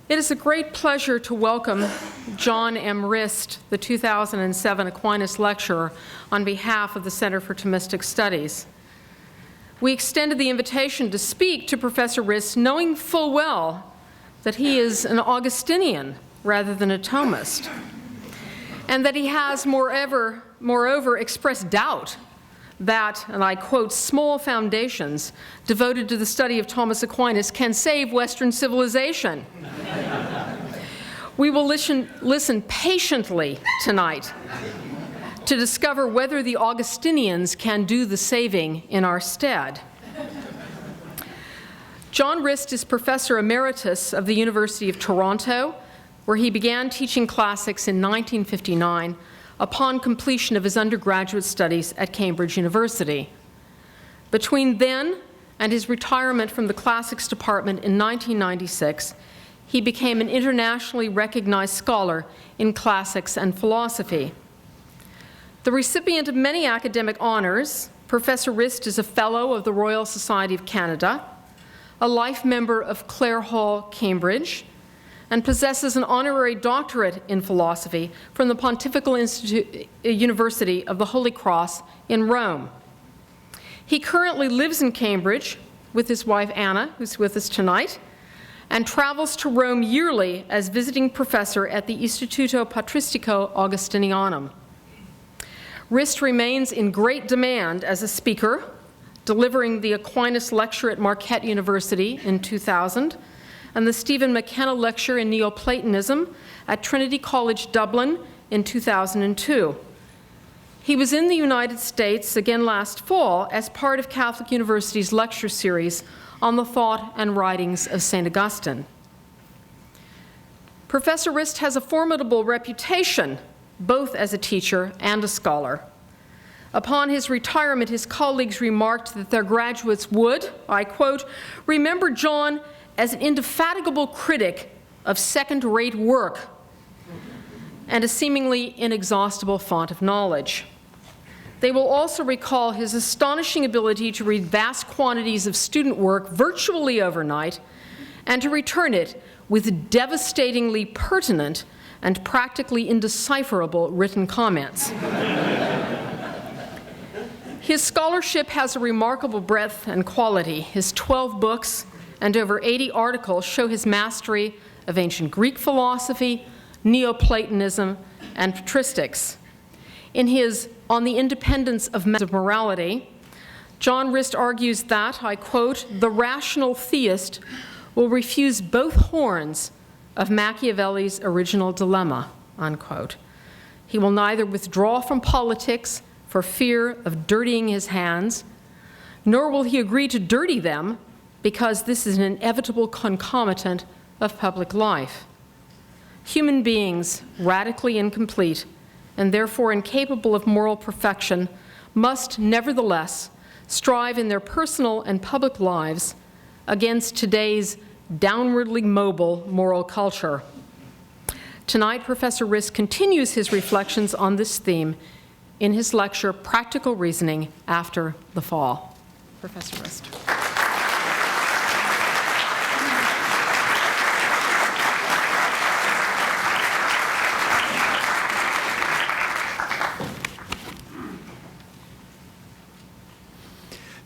It is a great pleasure to welcome John M. Rist, the 2007 Aquinas Lecturer, on behalf of the Center for Thomistic Studies. We extended the invitation to speak to Professor Rist, knowing full well that he is an Augustinian rather than a Thomist, and that he has, moreover, expressed doubt that, and I quote, small foundations devoted to the study of Thomas Aquinas can save Western civilization. We will listen patiently tonight to discover whether the Augustinians can do the saving in our stead. John Rist is Professor Emeritus of the University of Toronto, where he began teaching classics in 1959 upon completion of his undergraduate studies at Cambridge University. Between then and his retirement from the classics department in 1996, he became an internationally recognized scholar in classics and philosophy. The recipient of many academic honors, Professor Rist is a Fellow of the Royal Society of Canada, a life member of Clare Hall, Cambridge, and possesses an honorary doctorate in philosophy from the Pontifical University of the Holy Cross in Rome. He currently lives in Cambridge with his wife Anna, who's with us tonight, and travels to Rome yearly as visiting professor at the Istituto Patristico Augustinianum. Rist remains in great demand as a speaker, delivering the Aquinas Lecture at Marquette University in 2000, and the Stephen McKenna Lecture in Neoplatonism at Trinity College Dublin in 2002. He was in the United States again last fall as part of Catholic University's lecture series on the thought and writings of St. Augustine. Professor Rist has a formidable reputation, both as a teacher and a scholar. Upon his retirement, his colleagues remarked that their graduates would, I quote, remember John as an indefatigable critic of second-rate work and a seemingly inexhaustible font of knowledge. They will also recall his astonishing ability to read vast quantities of student work virtually overnight and to return it with devastatingly pertinent and practically indecipherable written comments. His scholarship has a remarkable breadth and quality. His 12 books and over 80 articles show his mastery of ancient Greek philosophy, Neoplatonism, and patristics. In his On the Independence of Morality, John Rist argues that, I quote, the rational theist will refuse both horns of Machiavelli's original dilemma, unquote. He will neither withdraw from politics for fear of dirtying his hands, nor will he agree to dirty them because this is an inevitable concomitant of public life. Human beings, radically incomplete and therefore incapable of moral perfection, must nevertheless strive in their personal and public lives against today's downwardly mobile moral culture. Tonight, Professor Rist continues his reflections on this theme in his lecture, Practical Reasoning After the Fall. Professor Rist.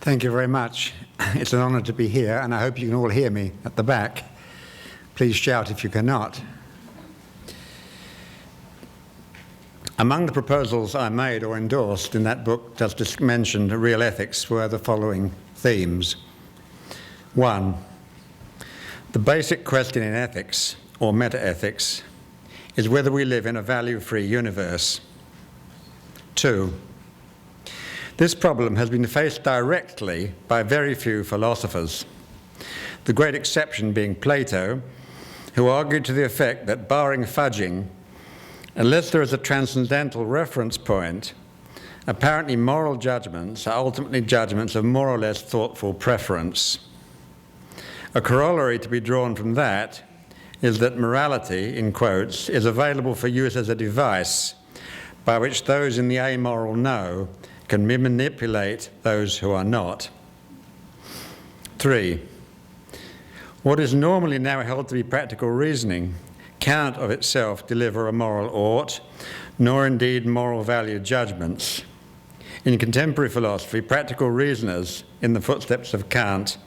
Thank you very much. It's an honor to be here, and I hope you can all hear me at the back. Please shout if you cannot. Among the proposals I made or endorsed in that book just mentioned, Real Ethics, were the following themes. 1, the basic question in ethics, or metaethics, is whether we live in a value-free universe. 2, this problem has been faced directly by very few philosophers, the great exception being Plato, who argued to the effect that, barring fudging, unless there is a transcendental reference point, apparently moral judgments are ultimately judgments of more or less thoughtful preference. A corollary to be drawn from that is that morality, in quotes, is available for use as a device by which those in the amoral know can manipulate those who are not. 3, What is normally now held to be practical reasoning cannot of itself deliver a moral ought, nor indeed moral value judgments. In contemporary philosophy, practical reasoners, in the footsteps of Kant,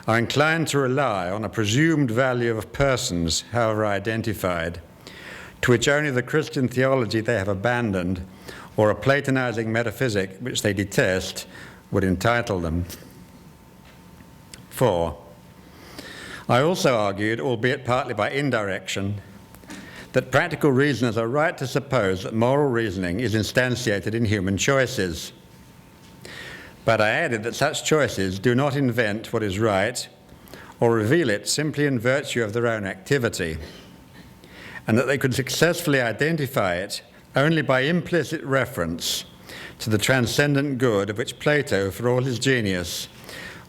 are inclined to rely on a presumed value of persons, however identified, to which only the Christian theology they have abandoned, or a Platonizing metaphysic which they detest, would entitle them. 4. I also argued, albeit partly by indirection, that practical reasoners are right to suppose that moral reasoning is instantiated in human choices. But I added that such choices do not invent what is right or reveal it simply in virtue of their own activity, and that they could successfully identify it only by implicit reference to the transcendent good of which Plato, for all his genius,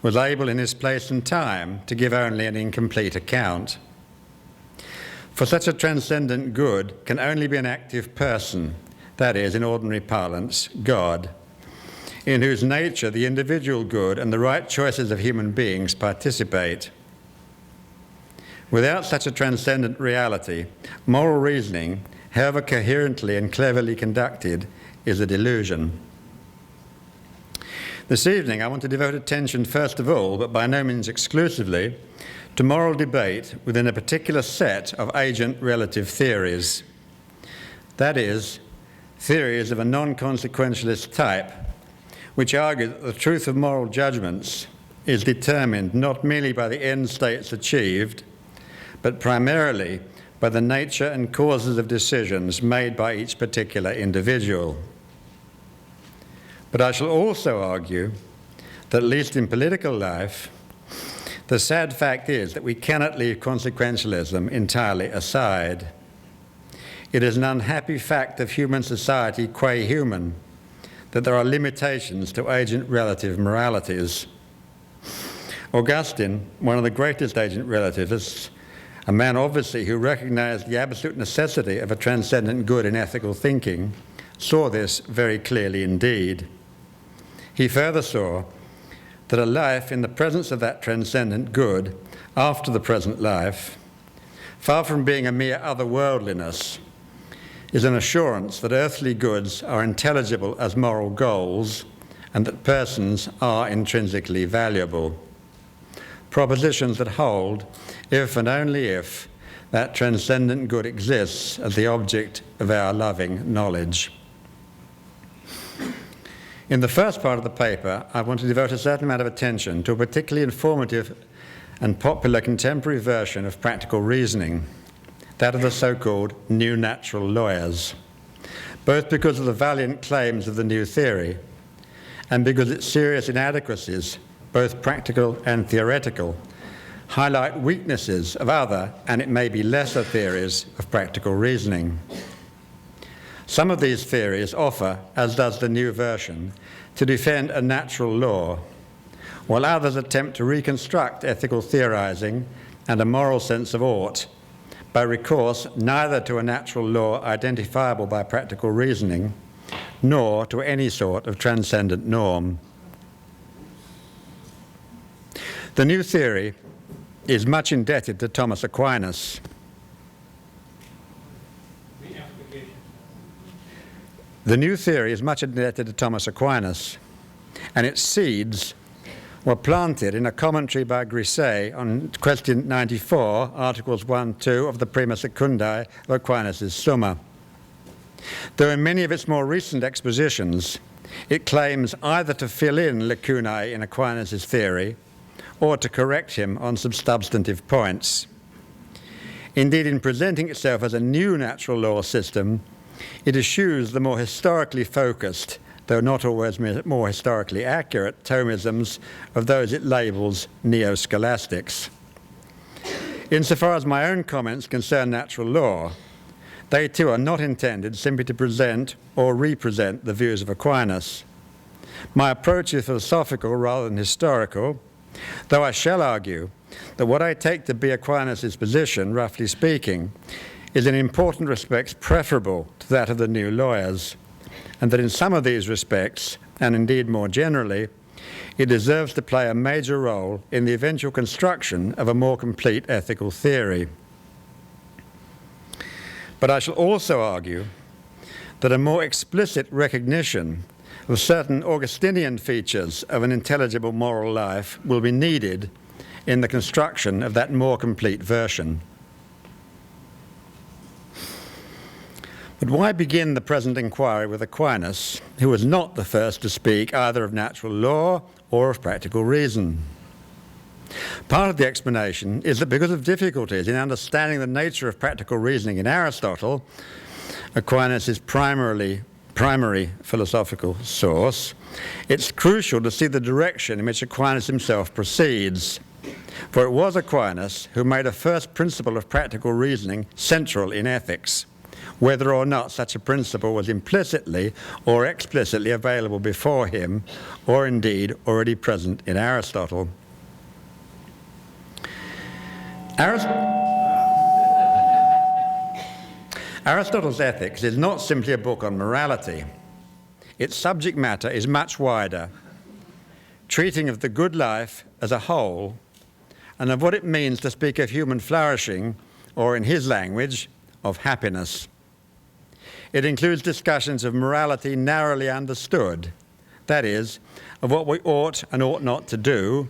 was able in his place and time to give only an incomplete account. For such a transcendent good can only be an active person, that is, in ordinary parlance, God, in whose nature the individual good and the right choices of human beings participate. Without such a transcendent reality, moral reasoning, however coherently and cleverly conducted, is a delusion. This evening I want to devote attention first of all, but by no means exclusively, to moral debate within a particular set of agent-relative theories. That is, theories of a non-consequentialist type, which argue that the truth of moral judgments is determined not merely by the end states achieved, but primarily by the nature and causes of decisions made by each particular individual. But I shall also argue that, at least in political life, the sad fact is that we cannot leave consequentialism entirely aside. It is an unhappy fact of human society, qua human, that there are limitations to agent-relative moralities. Augustine, one of the greatest agent-relativists, a man obviously who recognized the absolute necessity of a transcendent good in ethical thinking, saw this very clearly indeed. He further saw that a life in the presence of that transcendent good after the present life, far from being a mere otherworldliness, is an assurance that earthly goods are intelligible as moral goals and that persons are intrinsically valuable. Propositions that hold if and only if that transcendent good exists as the object of our loving knowledge. In the first part of the paper, I want to devote a certain amount of attention to a particularly informative and popular contemporary version of practical reasoning, that of the so-called new natural lawyers, both because of the valiant claims of the new theory and because its serious inadequacies, both practical and theoretical, highlight weaknesses of other, and it may be lesser, theories of practical reasoning. Some of these theories offer, as does the new version, to defend a natural law, while others attempt to reconstruct ethical theorizing and a moral sense of ought by recourse neither to a natural law identifiable by practical reasoning, nor to any sort of transcendent norm. The new theory is much indebted to Thomas Aquinas. The new theory is much indebted to Thomas Aquinas, and its seeds were planted in a commentary by Rist on question 94, articles 1-2 of the Prima Secundae of Aquinas' Summa. Though in many of its more recent expositions, it claims either to fill in lacunae in Aquinas' theory or to correct him on some substantive points. Indeed, in presenting itself as a new natural law system, it eschews the more historically focused, though not always more historically accurate, Thomisms of those it labels neo-scholastics. Insofar as my own comments concern natural law, they too are not intended simply to present or represent the views of Aquinas. My approach is philosophical rather than historical, though I shall argue that what I take to be Aquinas' position, roughly speaking, is in important respects preferable to that of the new lawyers, and that in some of these respects, and indeed more generally, it deserves to play a major role in the eventual construction of a more complete ethical theory. But I shall also argue that a more explicit recognition of certain Augustinian features of an intelligible moral life will be needed in the construction of that more complete version. But why begin the present inquiry with Aquinas, who was not the first to speak either of natural law or of practical reason? Part of the explanation is that because of difficulties in understanding the nature of practical reasoning in Aristotle, Aquinas' primary philosophical source, it's crucial to see the direction in which Aquinas himself proceeds. For it was Aquinas who made a first principle of practical reasoning central in ethics, whether or not such a principle was implicitly or explicitly available before him, or indeed already present in Aristotle. Aristotle's Ethics is not simply a book on morality. Its subject matter is much wider, treating of the good life as a whole and of what it means to speak of human flourishing, or in his language, of happiness. It includes discussions of morality narrowly understood, that is, of what we ought and ought not to do,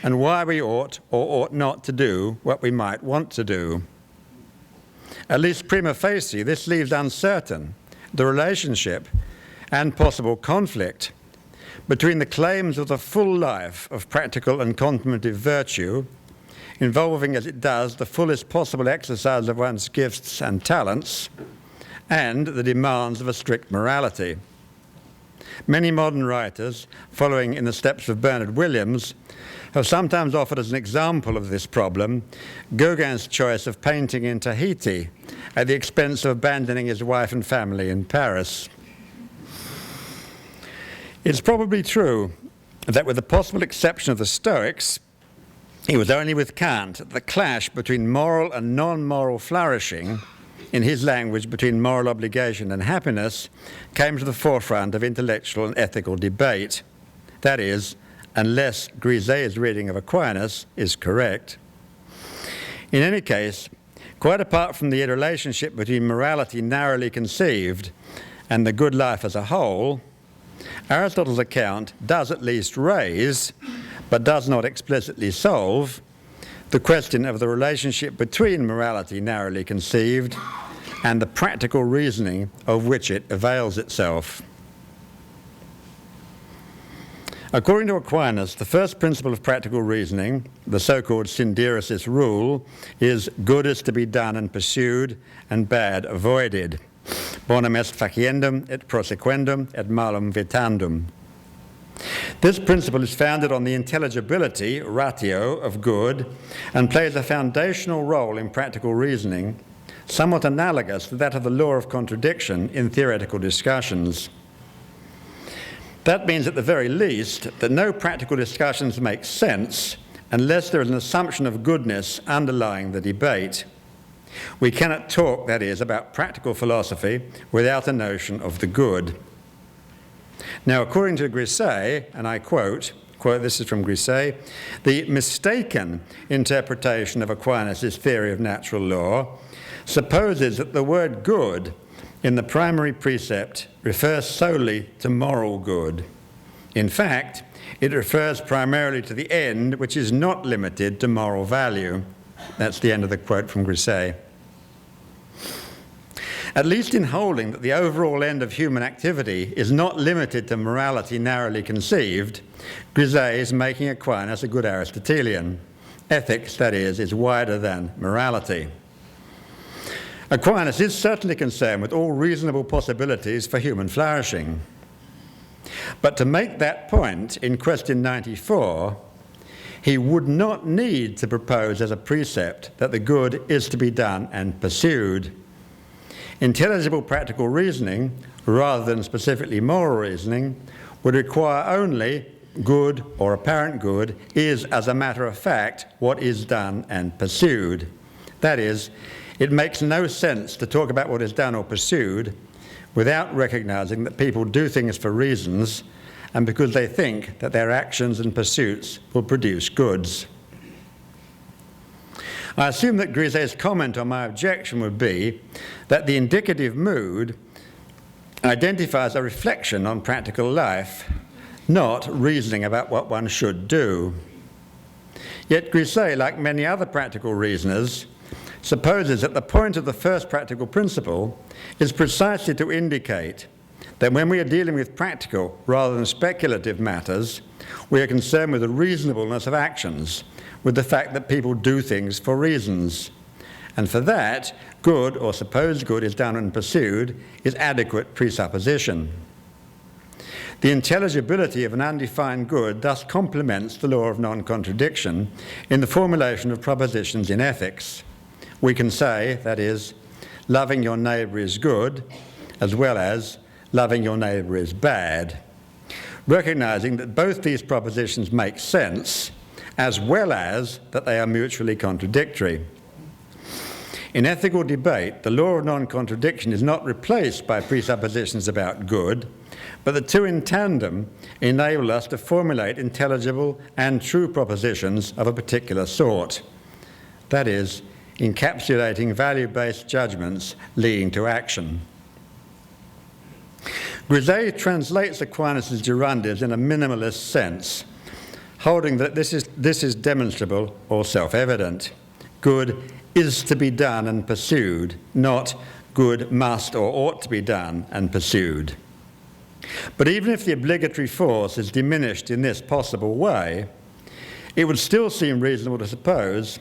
and why we ought or ought not to do what we might want to do. At least prima facie, this leaves uncertain the relationship and possible conflict between the claims of the full life of practical and contemplative virtue, involving as it does the fullest possible exercise of one's gifts and talents, and the demands of a strict morality. Many modern writers, following in the steps of Bernard Williams, have sometimes offered as an example of this problem Gauguin's choice of painting in Tahiti at the expense of abandoning his wife and family in Paris. It's probably true that, with the possible exception of the Stoics, it was only with Kant that the clash between moral and non-moral flourishing, in his language between moral obligation and happiness, came to the forefront of intellectual and ethical debate. That is, unless Griset's reading of Aquinas is correct. In any case, quite apart from the interrelationship between morality narrowly conceived and the good life as a whole, Aristotle's account does at least raise, but does not explicitly solve, the question of the relationship between morality narrowly conceived and the practical reasoning of which it avails itself. According to Aquinas, the first principle of practical reasoning, the so-called synderesis rule, is good is to be done and pursued, and bad avoided. Bonum est faciendum et prosequendum et malum vitandum. This principle is founded on the intelligibility, ratio, of good, and plays a foundational role in practical reasoning, somewhat analogous to that of the law of contradiction in theoretical discussions. That means, at the very least, that no practical discussions make sense unless there is an assumption of goodness underlying the debate. We cannot talk, that is, about practical philosophy without a notion of the good. Now, according to Griset, and I quote, this is from Griset, the mistaken interpretation of Aquinas' theory of natural law supposes that the word good in the primary precept refers solely to moral good. In fact, it refers primarily to the end, which is not limited to moral value. That's the end of the quote from Griset. At least in holding that the overall end of human activity is not limited to morality narrowly conceived, Griset is making Aquinas a good Aristotelian. Ethics, that is wider than morality. Aquinas is certainly concerned with all reasonable possibilities for human flourishing. But to make that point in question 94, he would not need to propose as a precept that the good is to be done and pursued. Intelligible practical reasoning, rather than specifically moral reasoning, would require only good or apparent good is, as a matter of fact, what is done and pursued. That is, it makes no sense to talk about what is done or pursued without recognizing that people do things for reasons and because they think that their actions and pursuits will produce goods. I assume that Griset's comment on my objection would be that the indicative mood identifies a reflection on practical life, not reasoning about what one should do. Yet Griset, like many other practical reasoners, supposes that the point of the first practical principle is precisely to indicate that when we are dealing with practical rather than speculative matters, we are concerned with the reasonableness of actions, with the fact that people do things for reasons. And for that, good or supposed good is done and pursued is adequate presupposition. The intelligibility of an undefined good thus complements the law of non-contradiction in the formulation of propositions in ethics. We can say, that is, loving your neighbour is good, as well as loving your neighbour is bad, recognising that both these propositions make sense, as well as that they are mutually contradictory. In ethical debate, the law of non-contradiction is not replaced by presuppositions about good, but the two in tandem enable us to formulate intelligible and true propositions of a particular sort. That is, encapsulating value-based judgments leading to action. Griset translates Aquinas' gerundives in a minimalist sense, holding that this is demonstrable or self-evident. Good is to be done and pursued, not good must or ought to be done and pursued. But even if the obligatory force is diminished in this possible way, it would still seem reasonable to suppose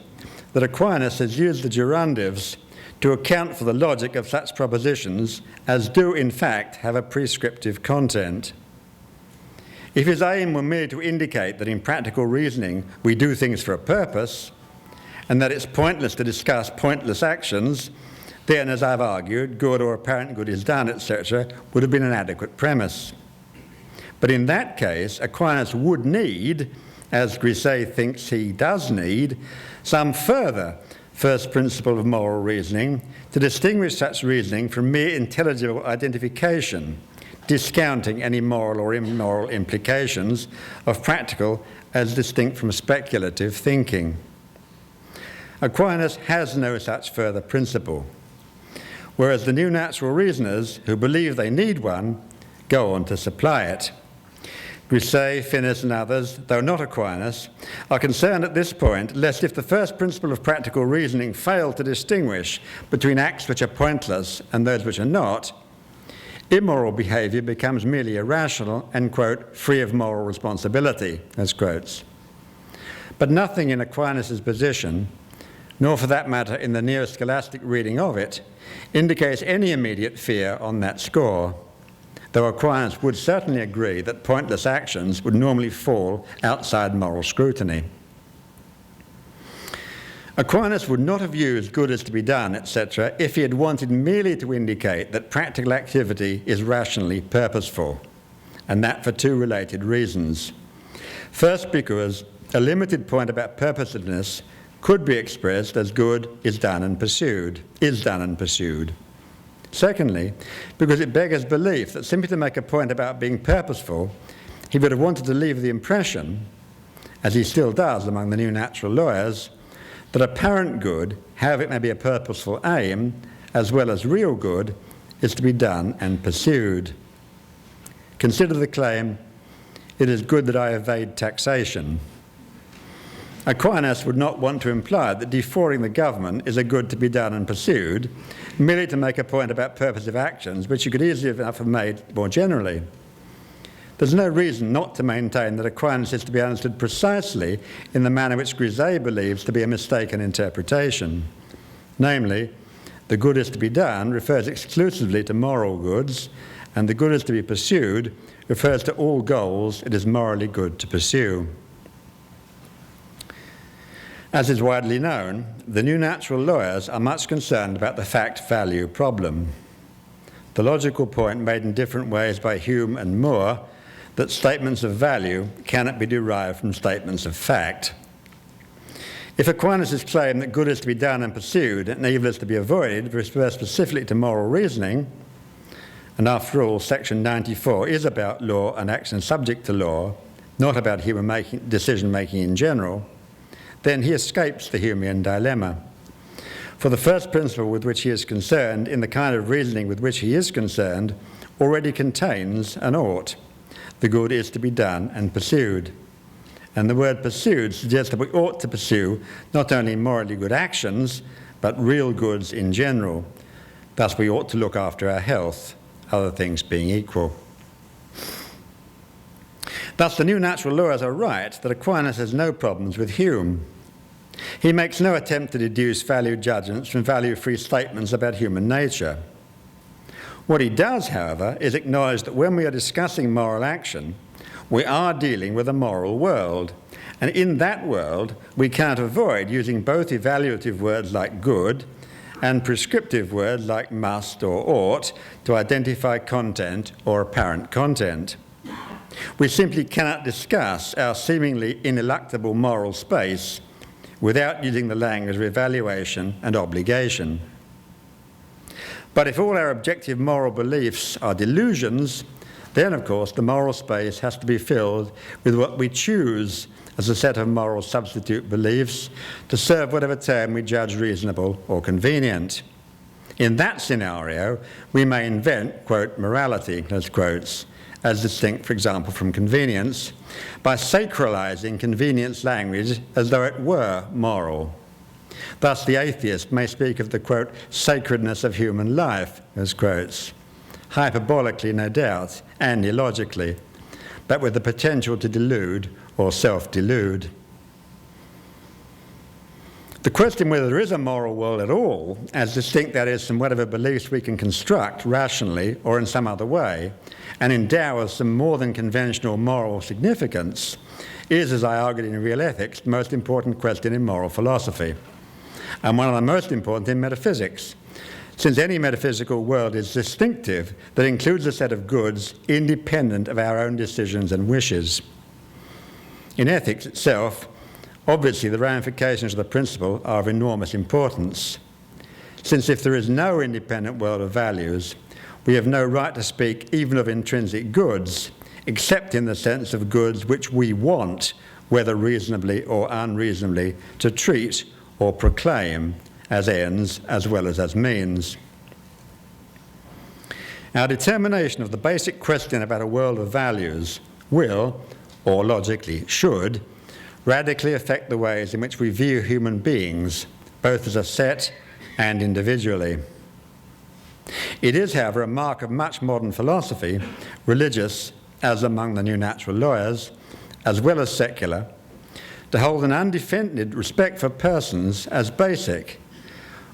that Aquinas has used the gerundives to account for the logic of such propositions as do in fact have a prescriptive content. If his aim were merely to indicate that in practical reasoning we do things for a purpose, and that it's pointless to discuss pointless actions, then, as I've argued, good or apparent good is done, etc., would have been an adequate premise. But in that case, Aquinas would need, as Griset thinks he does need, some further first principle of moral reasoning to distinguish such reasoning from mere intelligible identification, discounting any moral or immoral implications of practical as distinct from speculative thinking. Aquinas has no such further principle, whereas the new natural reasoners, who believe they need one, go on to supply it. Griset, Finis and others, though not Aquinas, are concerned at this point lest if the first principle of practical reasoning fail to distinguish between acts which are pointless and those which are not, immoral behaviour becomes merely irrational and, quote, free of moral responsibility, as quotes. But nothing in Aquinas' position, nor for that matter in the neo-scholastic reading of it, indicates any immediate fear on that score, though Aquinas would certainly agree that pointless actions would normally fall outside moral scrutiny. Aquinas would not have used good is to be done, etc., if he had wanted merely to indicate that practical activity is rationally purposeful, and that for two related reasons. First, because a limited point about purposiveness could be expressed as good is done and pursued. Secondly, because it beggars belief that simply to make a point about being purposeful, he would have wanted to leave the impression, as he still does among the new natural lawyers, that apparent good, however it may be a purposeful aim, as well as real good, is to be done and pursued. Consider the claim, "It is good that I evade taxation." Aquinas would not want to imply that defrauding the government is a good to be done and pursued, merely to make a point about purposive actions, which you could easily enough have made more generally. There's no reason not to maintain that Aquinas is to be understood precisely in the manner which Griset believes to be a mistaken interpretation. Namely, the good is to be done refers exclusively to moral goods, and the good is to be pursued refers to all goals it is morally good to pursue. As is widely known, the new natural lawyers are much concerned about the fact-value problem. The logical point made in different ways by Hume and Moore that statements of value cannot be derived from statements of fact. If Aquinas' claim that good is to be done and pursued and evil is to be avoided refers specifically to moral reasoning, and after all, Section 94 is about law and action subject to law, not about human decision-making in general, then he escapes the Humean dilemma. For the first principle with which he is concerned, in the kind of reasoning with which he is concerned, already contains an ought. The good is to be done and pursued. And the word pursued suggests that we ought to pursue not only morally good actions, but real goods in general. Thus we ought to look after our health, other things being equal. Thus the new natural lawyers are right that Aquinas has no problems with Hume. He makes no attempt to deduce value judgments from value-free statements about human nature. What he does, however, is acknowledge that when we are discussing moral action, we are dealing with a moral world, and in that world we can't avoid using both evaluative words like good and prescriptive words like must or ought to identify content or apparent content. We simply cannot discuss our seemingly ineluctable moral space without using the language of evaluation and obligation. But if all our objective moral beliefs are delusions, then of course the moral space has to be filled with what we choose as a set of moral substitute beliefs to serve whatever term we judge reasonable or convenient. In that scenario, we may invent, quote, morality, close quotes, as distinct, for example, from convenience, by sacralizing convenience language as though it were moral. Thus, the atheist may speak of the, quote, sacredness of human life, as quotes, hyperbolically, no doubt, and illogically, but with the potential to delude or self-delude. The question whether there is a moral world at all, as distinct, that is, from whatever beliefs we can construct rationally or in some other way, and endow with some more than conventional moral significance, is, as I argued in Real Ethics, the most important question in moral philosophy, and one of the most important in metaphysics, since any metaphysical world is distinctive that includes a set of goods independent of our own decisions and wishes. In ethics itself, obviously the ramifications of the principle are of enormous importance, since if there is no independent world of values, we have no right to speak even of intrinsic goods, except in the sense of goods which we want, whether reasonably or unreasonably, to treat or proclaim as ends as well as means. Our determination of the basic question about a world of values will, or logically should, radically affect the ways in which we view human beings, both as a set and individually. It is, however, a mark of much modern philosophy, religious as among the new natural lawyers, as well as secular, to hold an undefended respect for persons as basic,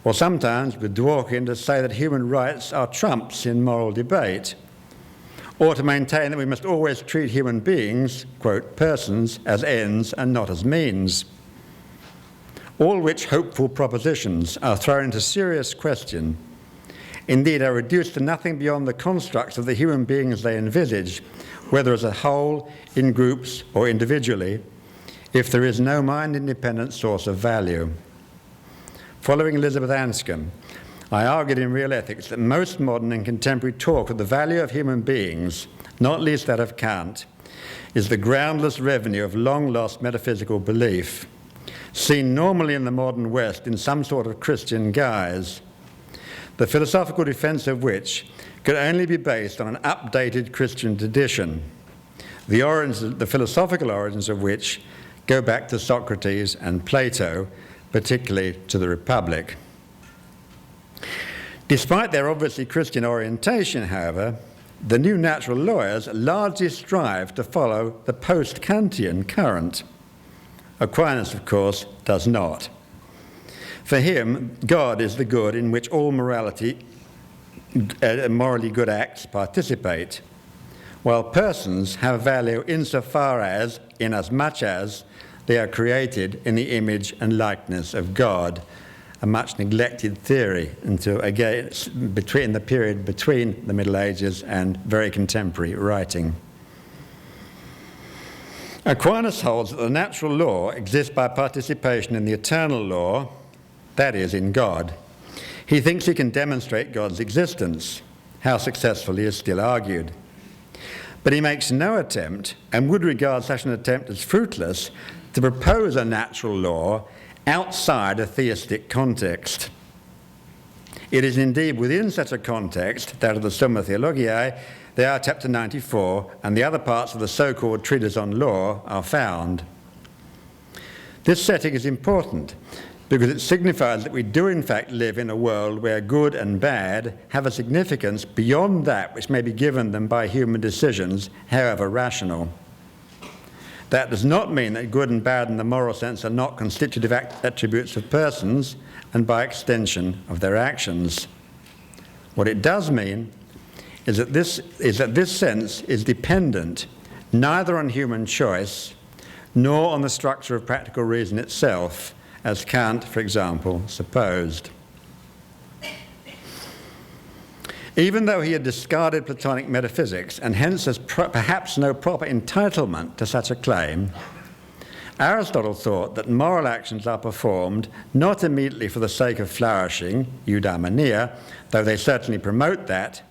or sometimes with Dworkin to say that human rights are trumps in moral debate, or to maintain that we must always treat human beings, quote, persons, as ends and not as means. All which hopeful propositions are thrown into serious question, indeed are reduced to nothing beyond the constructs of the human beings they envisage, whether as a whole, in groups, or individually, if there is no mind-independent source of value. Following Elizabeth Anscombe, I argued in Real Ethics that most modern and contemporary talk of the value of human beings, not least that of Kant, is the groundless revenue of long-lost metaphysical belief, seen normally in the modern West in some sort of Christian guise, the philosophical defense of which could only be based on an updated Christian tradition, the philosophical origins of which go back to Socrates and Plato, particularly to the Republic. Despite their obviously Christian orientation, however, the new natural lawyers largely strive to follow the post-Kantian current. Aquinas, of course, does not. For him, God is the good in which all morally good acts participate, while persons have value insofar as, inasmuch as, they are created in the image and likeness of God, a much neglected theory until, again, between the period between the Middle Ages and very contemporary writing. Aquinas holds that the natural law exists by participation in the eternal law, that is, in God. He thinks he can demonstrate God's existence, how successfully is still argued. But he makes no attempt, and would regard such an attempt as fruitless, to propose a natural law outside a theistic context. It is indeed within such a context, that of the Summa Theologiae, there are chapter 94, and the other parts of the so-called treatise on law are found. This setting is important because it signifies that we do in fact live in a world where good and bad have a significance beyond that which may be given them by human decisions, however rational. That does not mean that good and bad in the moral sense are not constitutive attributes of persons, and by extension of their actions. What it does mean is that this sense is dependent neither on human choice nor on the structure of practical reason itself, as Kant, for example, supposed. Even though he had discarded Platonic metaphysics and hence has perhaps no proper entitlement to such a claim, Aristotle thought that moral actions are performed not immediately for the sake of flourishing, eudaimonia, though they certainly promote that,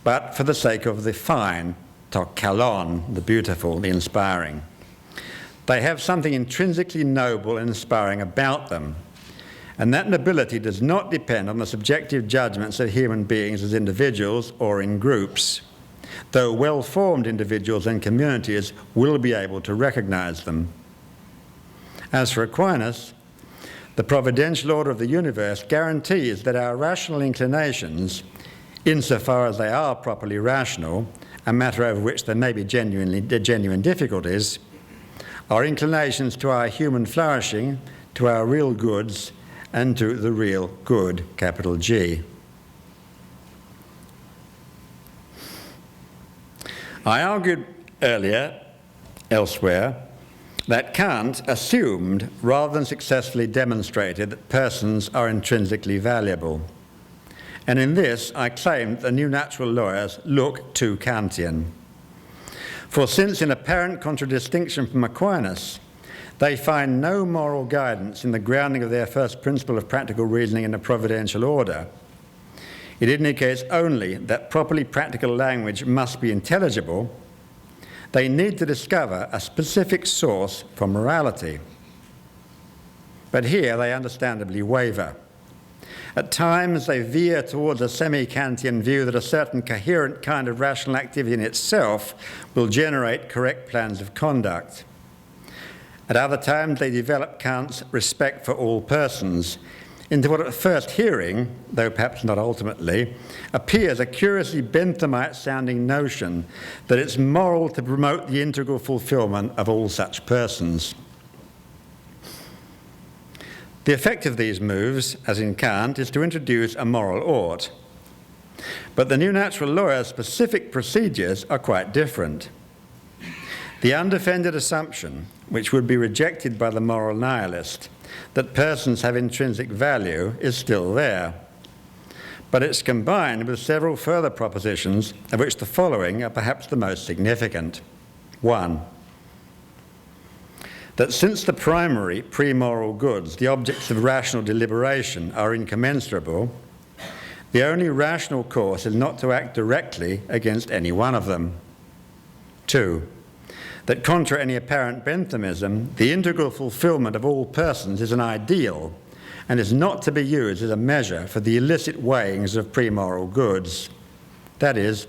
but for the sake of the fine, to kalon, the beautiful, the inspiring. They have something intrinsically noble and inspiring about them, and that nobility does not depend on the subjective judgments of human beings as individuals or in groups, though well-formed individuals and communities will be able to recognize them. As for Aquinas, the providential order of the universe guarantees that our rational inclinations, insofar as they are properly rational, a matter over which there may be genuine difficulties, are inclinations to our human flourishing, to our real goods, and to the real good, capital G. I argued earlier, elsewhere, that Kant assumed rather than successfully demonstrated that persons are intrinsically valuable. And in this, I claimed that the new natural lawyers look too Kantian. For since, in apparent contradistinction from Aquinas, they find no moral guidance in the grounding of their first principle of practical reasoning in a providential order, it indicates only that properly practical language must be intelligible. They need to discover a specific source for morality. But here they understandably waver. At times they veer towards a semi-Kantian view that a certain coherent kind of rational activity in itself will generate correct plans of conduct. At other times they develop Kant's respect for all persons into what at first hearing, though perhaps not ultimately, appears a curiously Benthamite-sounding notion that it's moral to promote the integral fulfillment of all such persons. The effect of these moves, as in Kant, is to introduce a moral ought. But the new natural lawyer's specific procedures are quite different. The undefended assumption, which would be rejected by the moral nihilist, that persons have intrinsic value, is still there. But it's combined with several further propositions, of which the following are perhaps the most significant. 1. That since the primary pre-moral goods, the objects of rational deliberation, are incommensurable, the only rational course is not to act directly against any one of them. 2. That contra any apparent Benthamism, the integral fulfillment of all persons is an ideal and is not to be used as a measure for the illicit weighings of pre-moral goods. That is,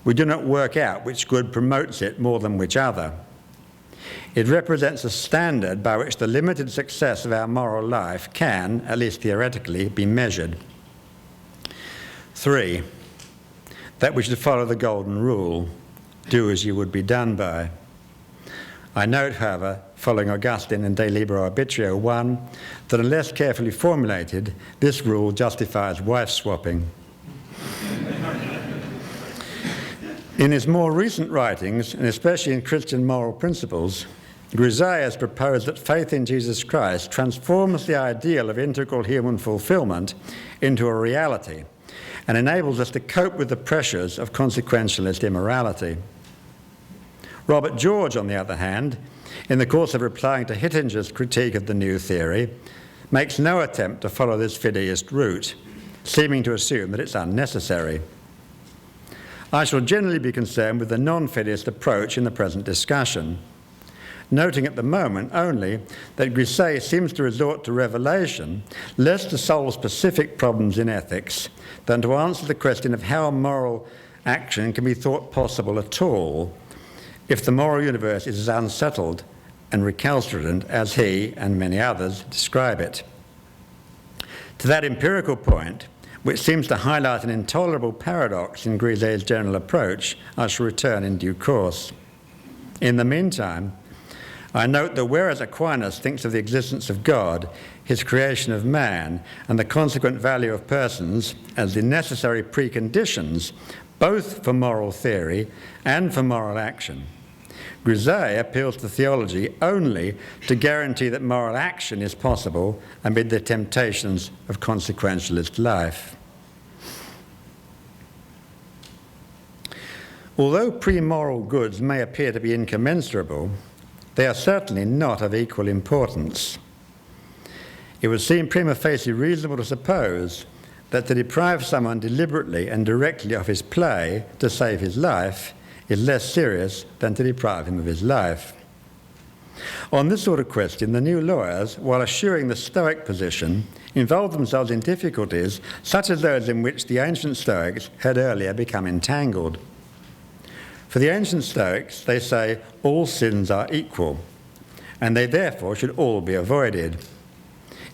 we do not work out which good promotes it more than which other. It represents a standard by which the limited success of our moral life can, at least theoretically, be measured. 3. That we should follow the golden rule, do as you would be done by. I note, however, following Augustine in De Libero Arbitrio 1, that unless carefully formulated, this rule justifies wife-swapping. In his more recent writings, and especially in Christian Moral Principles, Grisey has proposed that faith in Jesus Christ transforms the ideal of integral human fulfillment into a reality and enables us to cope with the pressures of consequentialist immorality. Robert George, on the other hand, in the course of replying to Hittinger's critique of the new theory, makes no attempt to follow this fideist route, seeming to assume that it's unnecessary. I shall generally be concerned with the non-fideist approach in the present discussion, noting at the moment only that Grisset seems to resort to revelation less to solve specific problems in ethics than to answer the question of how moral action can be thought possible at all if the moral universe is as unsettled and recalcitrant as he and many others describe it. To that empirical point, which seems to highlight an intolerable paradox in Grisset's general approach, I shall return in due course. In the meantime, I note that whereas Aquinas thinks of the existence of God, his creation of man, and the consequent value of persons as the necessary preconditions both for moral theory and for moral action, Grisset appeals to theology only to guarantee that moral action is possible amid the temptations of consequentialist life. Although pre-moral goods may appear to be incommensurable, they are certainly not of equal importance. It would seem prima facie reasonable to suppose that to deprive someone deliberately and directly of his play to save his life is less serious than to deprive him of his life. On this sort of question, the new lawyers, while assuring the Stoic position, involved themselves in difficulties such as those in which the ancient Stoics had earlier become entangled. For the ancient Stoics, they say all sins are equal, and they therefore should all be avoided.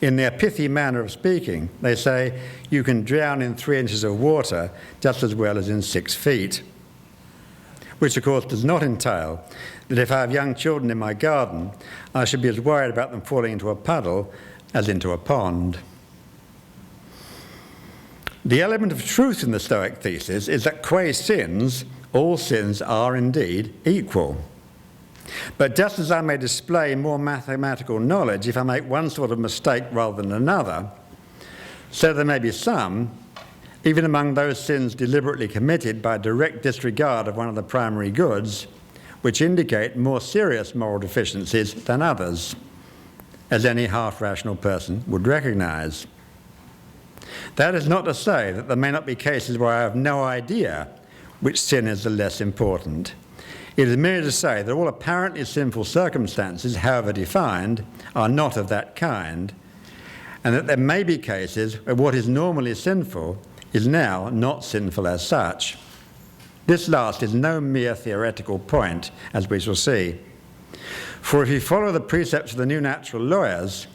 In their pithy manner of speaking, they say you can drown in 3 inches of water just as well as in 6 feet. Which of course does not entail that if I have young children in my garden, I should be as worried about them falling into a puddle as into a pond. The element of truth in the Stoic thesis is that qua sins, all sins are indeed equal. But just as I may display more mathematical knowledge if I make one sort of mistake rather than another, so there may be some, even among those sins deliberately committed by direct disregard of one of the primary goods, which indicate more serious moral deficiencies than others, as any half-rational person would recognize. That is not to say that there may not be cases where I have no idea which sin is the less important. It is merely to say that all apparently sinful circumstances, however defined, are not of that kind, and that there may be cases where what is normally sinful is now not sinful as such. This last is no mere theoretical point, as we shall see. For if we follow the precepts of the new natural lawyers,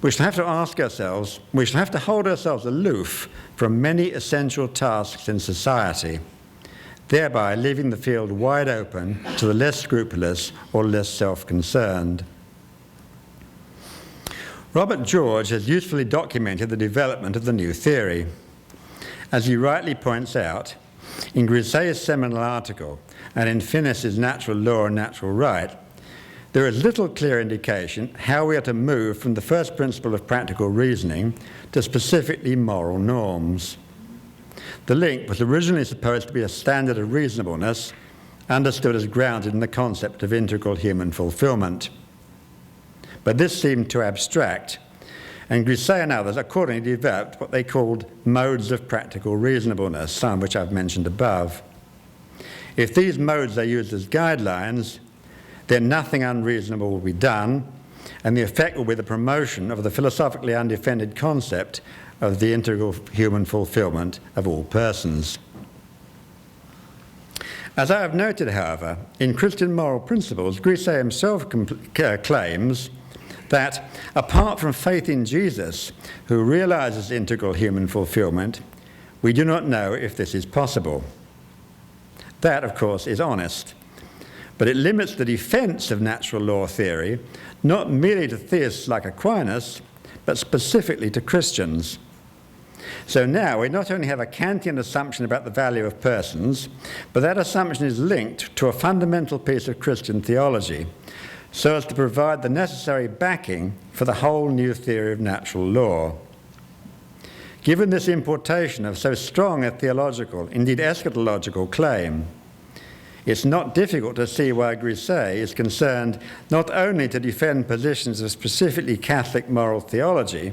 we shall have to ask ourselves, we shall have to hold ourselves aloof from many essential tasks in society, thereby leaving the field wide open to the less scrupulous or less self-concerned. Robert George has usefully documented the development of the new theory. As he rightly points out, in Grisset's seminal article and in Finnis's Natural Law and Natural Right, there is little clear indication how we are to move from the first principle of practical reasoning to specifically moral norms. The link was originally supposed to be a standard of reasonableness, understood as grounded in the concept of integral human fulfillment. But this seemed too abstract, and Grisset and others accordingly developed what they called modes of practical reasonableness, some of which I've mentioned above. If these modes are used as guidelines, then nothing unreasonable will be done, and the effect will be the promotion of the philosophically undefended concept of the integral human fulfillment of all persons. As I have noted, however, in Christian Moral Principles, Grisset himself claims that apart from faith in Jesus, who realizes integral human fulfillment, we do not know if this is possible. That, of course, is honest, but it limits the defense of natural law theory not merely to theists like Aquinas, but specifically to Christians. So now we not only have a Kantian assumption about the value of persons, but that assumption is linked to a fundamental piece of Christian theology, so as to provide the necessary backing for the whole new theory of natural law. Given this importation of so strong a theological, indeed eschatological claim, it's not difficult to see why Grisset is concerned not only to defend positions of specifically Catholic moral theology,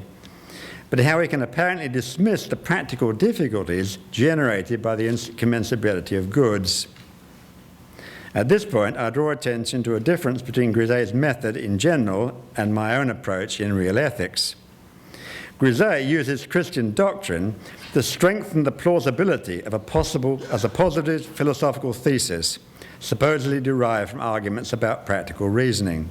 but how we can apparently dismiss the practical difficulties generated by the incommensurability of goods. At this point, I draw attention to a difference between Griset's method in general and my own approach in real ethics. Griset uses Christian doctrine to strengthen the plausibility of a positive philosophical thesis, supposedly derived from arguments about practical reasoning.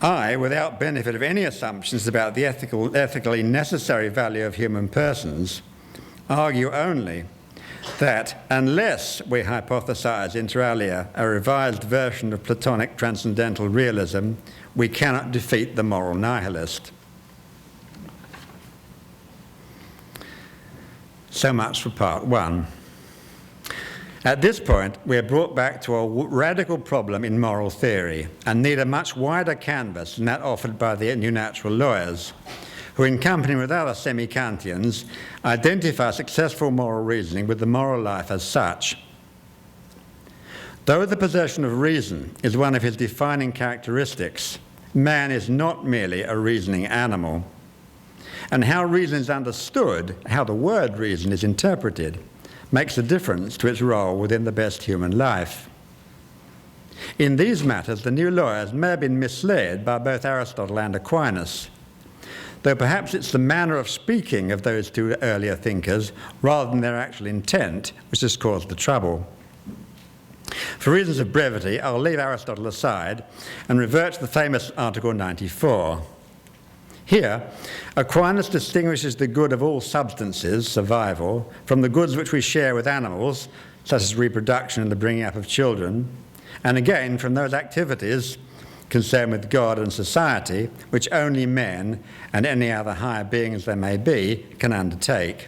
I, without benefit of any assumptions about the ethically necessary value of human persons, argue only that unless we hypothesize inter alia a revised version of Platonic transcendental realism, we cannot defeat the moral nihilist. So much for part one. At this point, we are brought back to a radical problem in moral theory and need a much wider canvas than that offered by the new natural lawyers, who, in company with other semi-Kantians, identify successful moral reasoning with the moral life as such. Though the possession of reason is one of his defining characteristics, man is not merely a reasoning animal. And how reason is understood, how the word reason is interpreted, makes a difference to its role within the best human life. In these matters, the new lawyers may have been misled by both Aristotle and Aquinas, though perhaps it's the manner of speaking of those two earlier thinkers rather than their actual intent which has caused the trouble. For reasons of brevity, I'll leave Aristotle aside and revert to the famous Article 94. Here, Aquinas distinguishes the good of all substances, survival, from the goods which we share with animals, such as reproduction and the bringing up of children, and again from those activities concerned with God and society, which only men and any other higher beings there may be can undertake.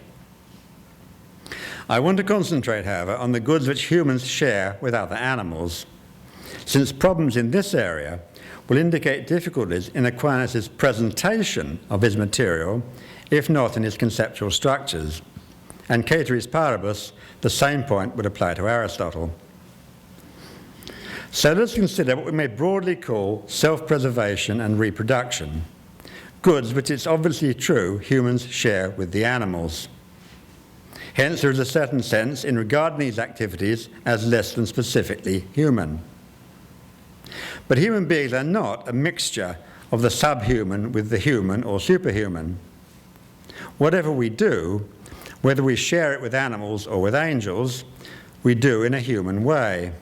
I want to concentrate, however, on the goods which humans share with other animals, since problems in this area will indicate difficulties in Aquinas' presentation of his material, if not in his conceptual structures. And ceteris paribus, the same point would apply to Aristotle. So let's consider what we may broadly call self-preservation and reproduction, goods which it's obviously true humans share with the animals. Hence, there is a certain sense in regarding these activities as less than specifically human. But human beings are not a mixture of the subhuman with the human or superhuman. Whatever we do, whether we share it with animals or with angels, we do in a human way.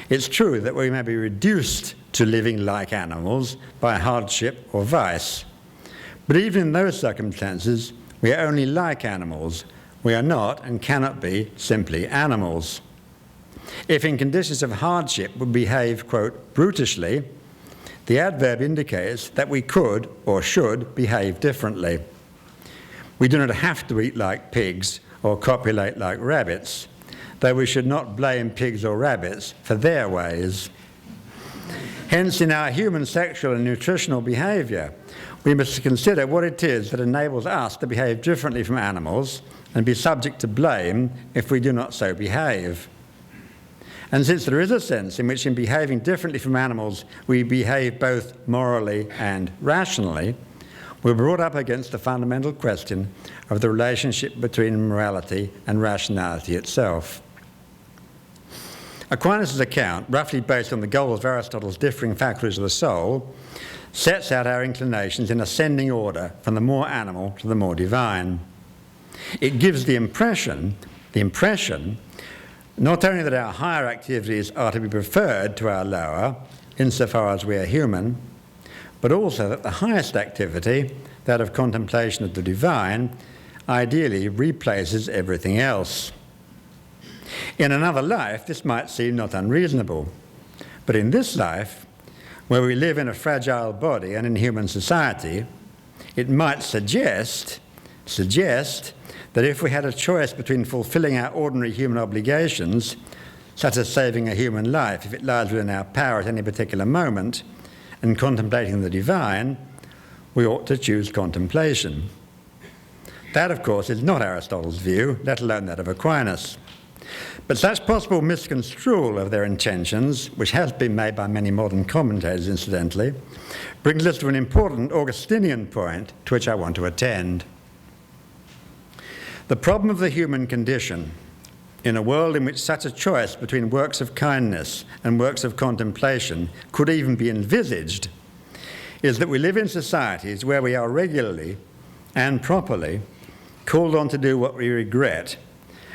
It's true that we may be reduced to living like animals by hardship or vice, but even in those circumstances, we are only like animals. We are not and cannot be simply animals. If in conditions of hardship we behave, quote, brutishly, the adverb indicates that we could or should behave differently. We do not have to eat like pigs or copulate like rabbits, though we should not blame pigs or rabbits for their ways. Hence, in our human sexual and nutritional behaviour, we must consider what it is that enables us to behave differently from animals and be subject to blame if we do not so behave. And since there is a sense in which in behaving differently from animals we behave both morally and rationally, we're brought up against the fundamental question of the relationship between morality and rationality itself. Aquinas' account, roughly based on the goals of Aristotle's differing faculties of the soul, sets out our inclinations in ascending order from the more animal to the more divine. It gives the impression not only that our higher activities are to be preferred to our lower, insofar as we are human, but also that the highest activity, that of contemplation of the divine, ideally replaces everything else. In another life, this might seem not unreasonable, but in this life, where we live in a fragile body and in human society, it might suggest that if we had a choice between fulfilling our ordinary human obligations, such as saving a human life if it lies within our power at any particular moment, and contemplating the divine, we ought to choose contemplation. That, of course, is not Aristotle's view, let alone that of Aquinas. But such possible misconstrual of their intentions, which has been made by many modern commentators incidentally, brings us to an important Augustinian point to which I want to attend. The problem of the human condition, in a world in which such a choice between works of kindness and works of contemplation could even be envisaged, is that we live in societies where we are regularly and properly called on to do what we regret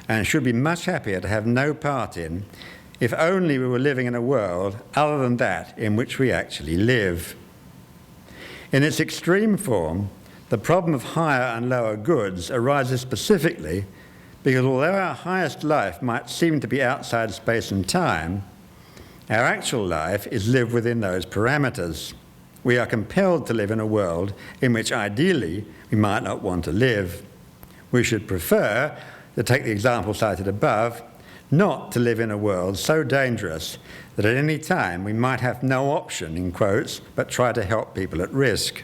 and should be much happier to have no part in, if only we were living in a world other than that in which we actually live. In its extreme form, the problem of higher and lower goods arises specifically because although our highest life might seem to be outside space and time, our actual life is lived within those parameters. We are compelled to live in a world in which ideally we might not want to live. We should prefer, to take the example cited above, not to live in a world so dangerous that at any time we might have no option, in quotes, but try to help people at risk.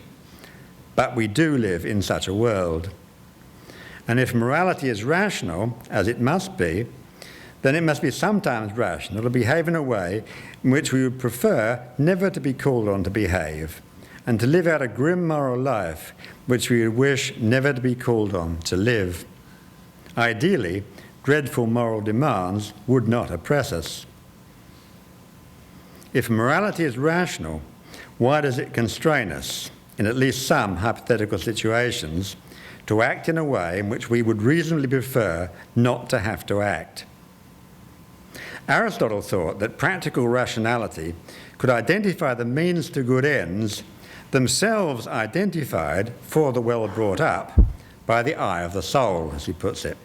But we do live in such a world. And if morality is rational, as it must be, then it must be sometimes rational to behave in a way in which we would prefer never to be called on to behave, and to live out a grim moral life which we would wish never to be called on to live. Ideally, dreadful moral demands would not oppress us. If morality is rational, why does it constrain us, in at least some hypothetical situations, to act in a way in which we would reasonably prefer not to have to act? Aristotle thought that practical rationality could identify the means to good ends, themselves identified for the well brought up by the eye of the soul, as he puts it.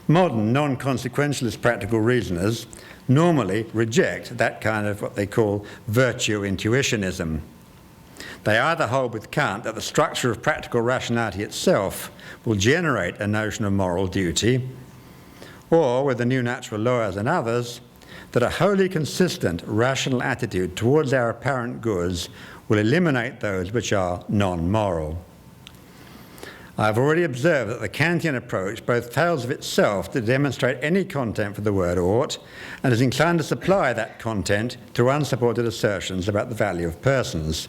Modern non-consequentialist practical reasoners normally reject that kind of what they call virtue intuitionism. They either hold with Kant that the structure of practical rationality itself will generate a notion of moral duty, or with the new natural lawyers and others, that a wholly consistent rational attitude towards our apparent goods will eliminate those which are non-moral. I've already observed that the Kantian approach both fails of itself to demonstrate any content for the word ought, and is inclined to supply that content through unsupported assertions about the value of persons.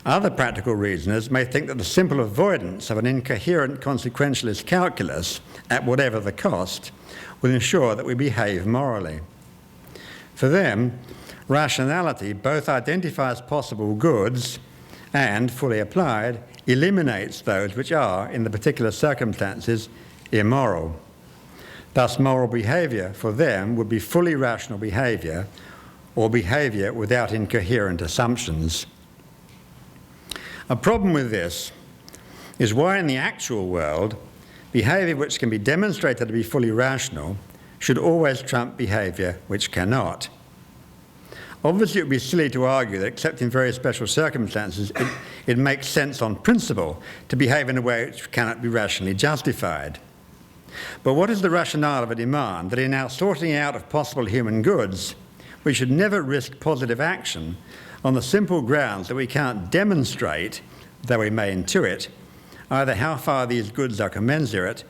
Other practical reasoners may think that the simple avoidance of an incoherent consequentialist calculus, at whatever the cost, will ensure that we behave morally. For them, rationality both identifies possible goods and, fully applied, eliminates those which are, in the particular circumstances, immoral. Thus, moral behaviour for them would be fully rational behaviour, or behaviour without incoherent assumptions. A problem with this is why in the actual world, behaviour which can be demonstrated to be fully rational should always trump behaviour which cannot. Obviously, it would be silly to argue that, except in very special circumstances, it makes sense on principle to behave in a way which cannot be rationally justified. But what is the rationale of a demand that in our sorting out of possible human goods, we should never risk positive action on the simple grounds that we can't demonstrate, though we may intuit, either how far these goods are commensurate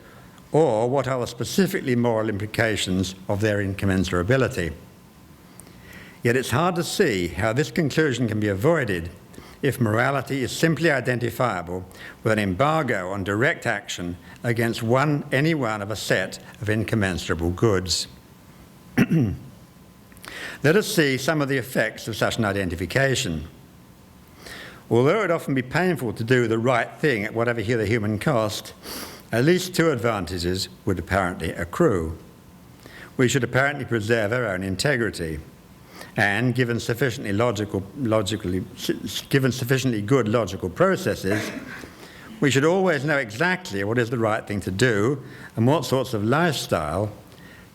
or what are the specifically moral implications of their incommensurability? Yet it's hard to see how this conclusion can be avoided if morality is simply identifiable with an embargo on direct action against any one of a set of incommensurable goods. Let us see some of the effects of such an identification. Although it would often be painful to do the right thing at whatever the human cost, at least two advantages would apparently accrue. We should apparently preserve our own integrity, and given sufficiently good logical processes, we should always know exactly what is the right thing to do and what sorts of lifestyle,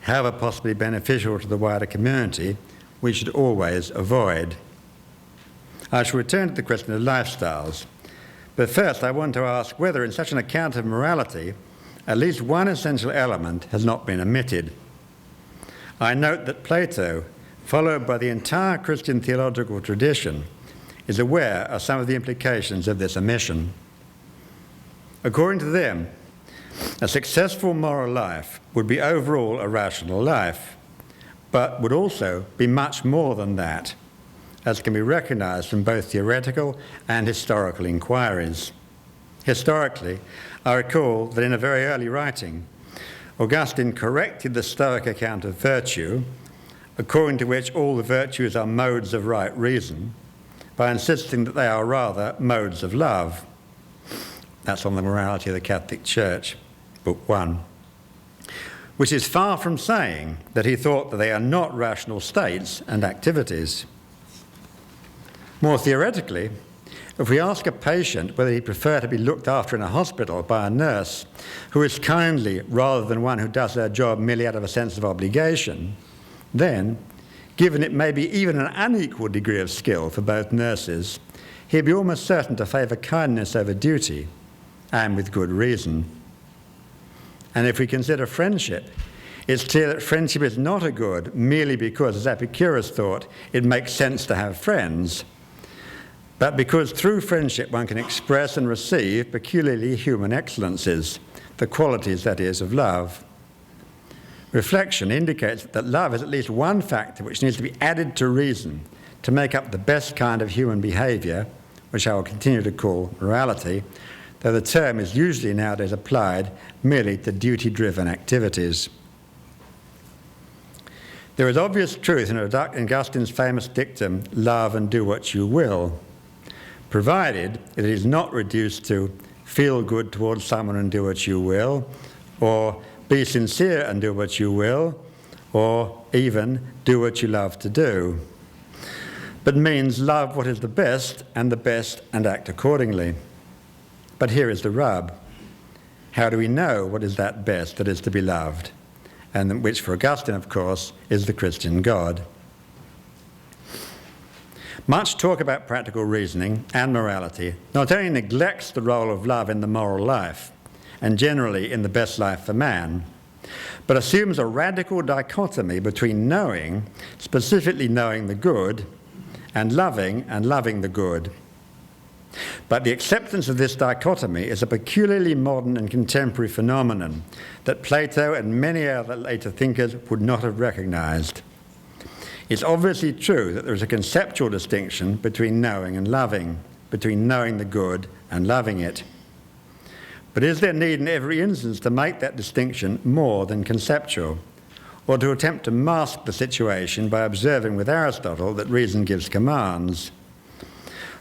however possibly beneficial to the wider community, we should always avoid. I shall return to the question of lifestyles, but first I want to ask whether in such an account of morality, at least one essential element has not been omitted. I note that Plato, followed by the entire Christian theological tradition, is aware of some of the implications of this omission. According to them, A successful moral life would be overall a rational life, but would also be much more than that, as can be recognised from both theoretical and historical inquiries. Historically, I recall that in a very early writing, Augustine corrected the Stoic account of virtue, according to which all the virtues are modes of right reason, by insisting that they are rather modes of love. That's on the Morality of the Catholic Church, Book 1. Which is far from saying that he thought that they are not rational states and activities. More theoretically, if we ask a patient whether he'd prefer to be looked after in a hospital by a nurse who is kindly rather than one who does their job merely out of a sense of obligation, then, given it may be even an unequal degree of skill for both nurses, he'd be almost certain to favour kindness over duty, and with good reason. And if we consider friendship, it's clear that friendship is not a good merely because, as Epicurus thought, it makes sense to have friends, but because through friendship one can express and receive peculiarly human excellences, the qualities, that is, of love. Reflection indicates that love is at least one factor which needs to be added to reason to make up the best kind of human behaviour, which I will continue to call morality, though the term is usually nowadays applied merely to duty-driven activities. There is obvious truth in Augustine's famous dictum, "Love and do what you will," provided it is not reduced to feel good towards someone and do what you will, or be sincere and do what you will, or even do what you love to do, but means love what is the best and act accordingly. But here is the rub. How do we know what is that best that is to be loved? And which for Augustine, of course, is the Christian God. Much talk about practical reasoning and morality not only neglects the role of love in the moral life, and generally in the best life for man, but assumes a radical dichotomy between knowing, specifically knowing the good, and loving the good. But the acceptance of this dichotomy is a peculiarly modern and contemporary phenomenon that Plato and many other later thinkers would not have recognised. It's obviously true that there is a conceptual distinction between knowing and loving, between knowing the good and loving it. But is there need in every instance to make that distinction more than conceptual, or to attempt to mask the situation by observing with Aristotle that reason gives commands?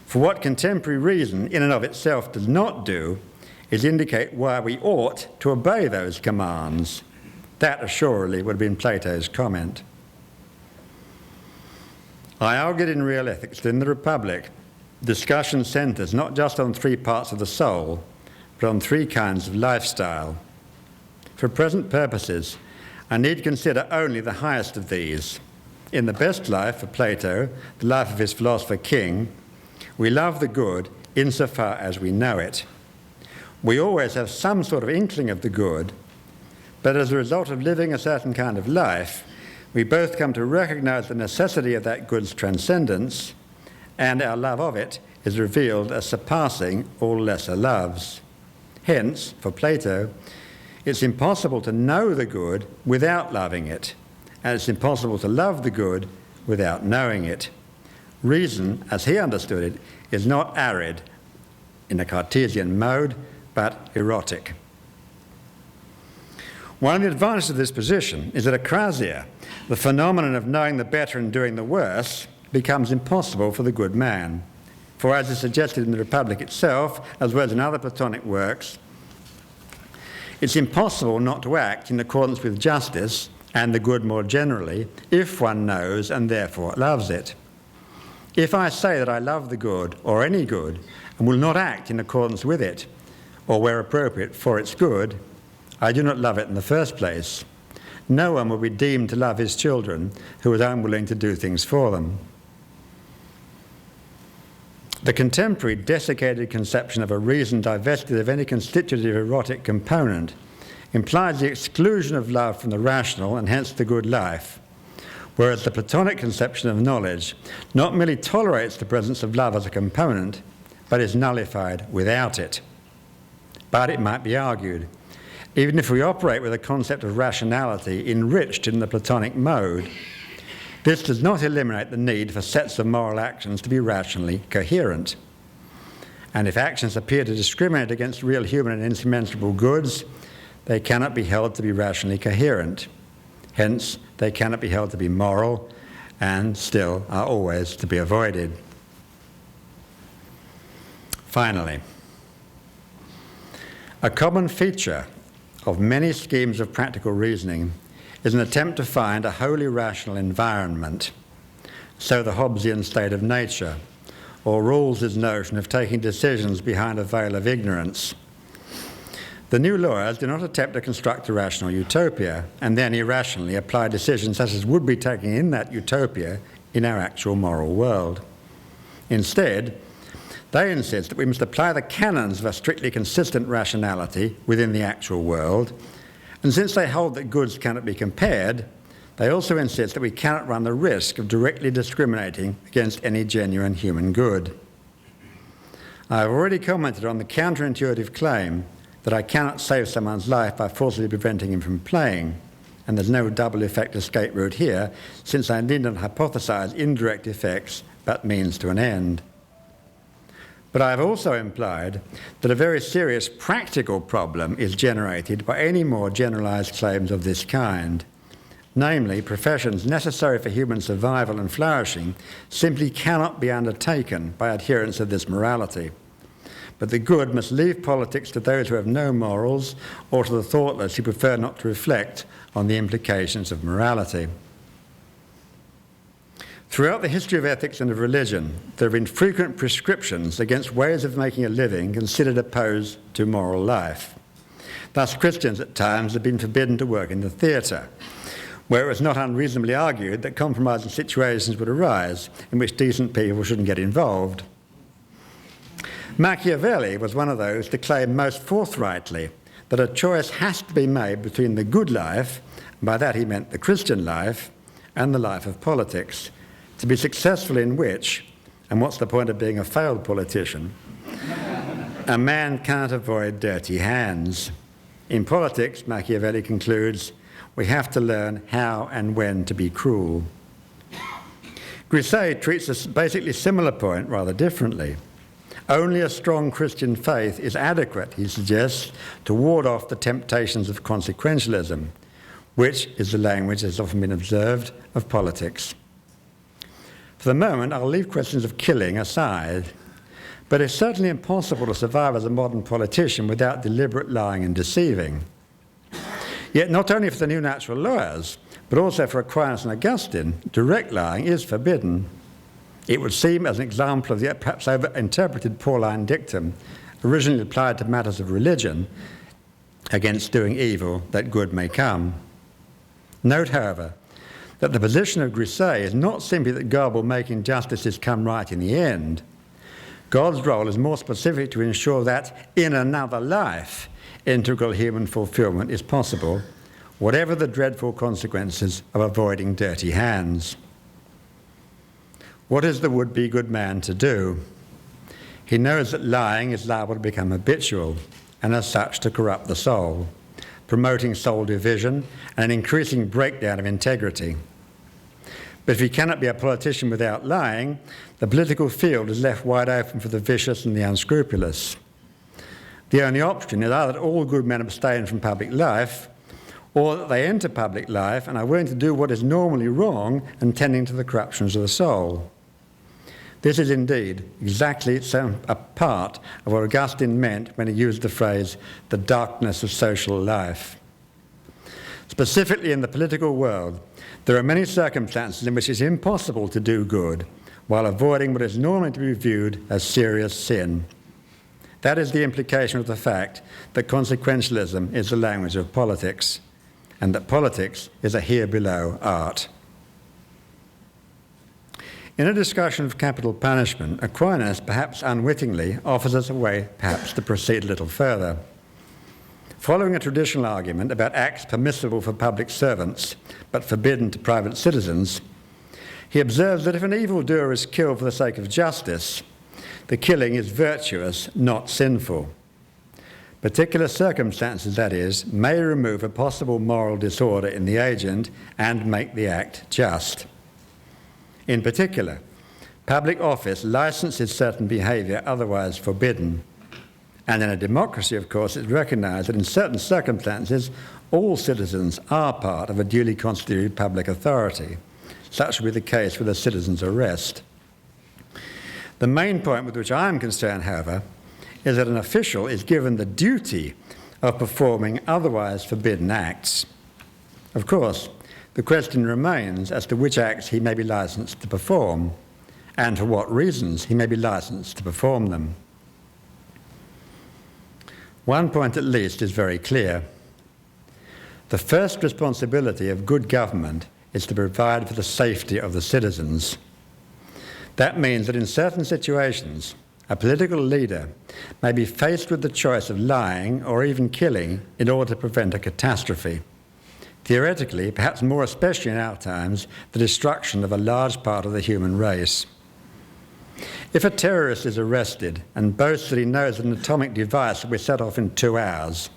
For what contemporary reason in and of itself does not do is indicate why we ought to obey those commands. That assuredly would have been Plato's comment. I argued in Real Ethics that in the Republic, discussion centres not just on three parts of the soul, but on three kinds of lifestyle. For present purposes, I need consider only the highest of these. In the best life for Plato, the life of his philosopher king, we love the good insofar as we know it. We always have some sort of inkling of the good, but as a result of living a certain kind of life, we both come to recognise the necessity of that good's transcendence, and our love of it is revealed as surpassing all lesser loves. Hence, for Plato, it's impossible to know the good without loving it, and it's impossible to love the good without knowing it. Reason, as he understood it, is not arid in a Cartesian mode, but erotic. One of the advantages of this position is that akrasia, the phenomenon of knowing the better and doing the worse, becomes impossible for the good man. For as is suggested in the Republic itself, as well as in other Platonic works, it's impossible not to act in accordance with justice and the good more generally, if one knows and therefore loves it. If I say that I love the good, or any good, and will not act in accordance with it, or where appropriate for its good, I do not love it in the first place. No one will be deemed to love his children who is unwilling to do things for them. The contemporary desiccated conception of a reason divested of any constitutive erotic component implies the exclusion of love from the rational and hence the good life, whereas the Platonic conception of knowledge not merely tolerates the presence of love as a component, but is nullified without it. But it might be argued, even if we operate with a concept of rationality enriched in the Platonic mode. This does not eliminate the need for sets of moral actions to be rationally coherent. And if actions appear to discriminate against real human and insurmountable goods, they cannot be held to be rationally coherent. Hence, they cannot be held to be moral and still are always to be avoided. Finally, a common feature of many schemes of practical reasoning is an attempt to find a wholly rational environment, so the Hobbesian state of nature, or Rawls's notion of taking decisions behind a veil of ignorance. The new lawyers do not attempt to construct a rational utopia and then irrationally apply decisions such as would be taken in that utopia in our actual moral world. Instead, they insist that we must apply the canons of a strictly consistent rationality within the actual world, and since they hold that goods cannot be compared, they also insist that we cannot run the risk of directly discriminating against any genuine human good. I have already commented on the counterintuitive claim that I cannot save someone's life by forcibly preventing him from playing, and there's no double effect escape route here, since I need not hypothesize indirect effects but means to an end. But I have also implied that a very serious practical problem is generated by any more generalized claims of this kind. Namely, professions necessary for human survival and flourishing simply cannot be undertaken by adherents of this morality. But the good must leave politics to those who have no morals, or to the thoughtless who prefer not to reflect on the implications of morality. Throughout the history of ethics and of religion, there have been frequent prescriptions against ways of making a living considered opposed to moral life. Thus, Christians at times have been forbidden to work in the theatre, where it was not unreasonably argued that compromising situations would arise in which decent people shouldn't get involved. Machiavelli was one of those to claim most forthrightly that a choice has to be made between the good life, and by that he meant the Christian life, and the life of politics, to be successful in which, and what's the point of being a failed politician, a man can't avoid dirty hands. In politics, Machiavelli concludes, we have to learn how and when to be cruel. Grisset treats a basically similar point rather differently. Only a strong Christian faith is adequate, he suggests, to ward off the temptations of consequentialism, which is the language, as has often been observed, of politics. For the moment, I'll leave questions of killing aside, but it's certainly impossible to survive as a modern politician without deliberate lying and deceiving. Yet not only for the new natural lawyers, but also for Aquinas and Augustine, direct lying is forbidden. It would seem as an example of the perhaps over-interpreted Pauline dictum, originally applied to matters of religion, against doing evil that good may come. Note, however, that the position of Grisset is not simply that God will make injustices come right in the end. God's role is more specific to ensure that in another life, integral human fulfillment is possible, whatever the dreadful consequences of avoiding dirty hands. What is the would-be good man to do? He knows that lying is liable to become habitual, and as such to corrupt the soul, promoting soul division and an increasing breakdown of integrity. But if he cannot be a politician without lying, the political field is left wide open for the vicious and the unscrupulous. The only option is either that all good men abstain from public life, or that they enter public life and are willing to do what is normally wrong and tending to the corruptions of the soul. This is indeed exactly a part of what Augustine meant when he used the phrase, the darkness of social life. Specifically in the political world, there are many circumstances in which it's impossible to do good while avoiding what is normally to be viewed as serious sin. That is the implication of the fact that consequentialism is the language of politics, and that politics is a here-below art. In a discussion of capital punishment, Aquinas, perhaps unwittingly, offers us a way perhaps to proceed a little further. Following a traditional argument about acts permissible for public servants but forbidden to private citizens, he observes that if an evildoer is killed for the sake of justice, the killing is virtuous, not sinful. Particular circumstances, that is, may remove a possible moral disorder in the agent and make the act just. In particular, public office licenses certain behaviour otherwise forbidden. And in a democracy, of course, it's recognised that in certain circumstances, all citizens are part of a duly constituted public authority. Such will be the case with a citizen's arrest. The main point with which I am concerned, however, is that an official is given the duty of performing otherwise forbidden acts. Of course, the question remains as to which acts he may be licensed to perform, and for what reasons he may be licensed to perform them. One point at least is very clear. The first responsibility of good government is to provide for the safety of the citizens. That means that in certain situations, a political leader may be faced with the choice of lying or even killing in order to prevent a catastrophe. Theoretically, perhaps more especially in our times, the destruction of a large part of the human race. If a terrorist is arrested and boasts that he knows an atomic device will be set off in 2 hours,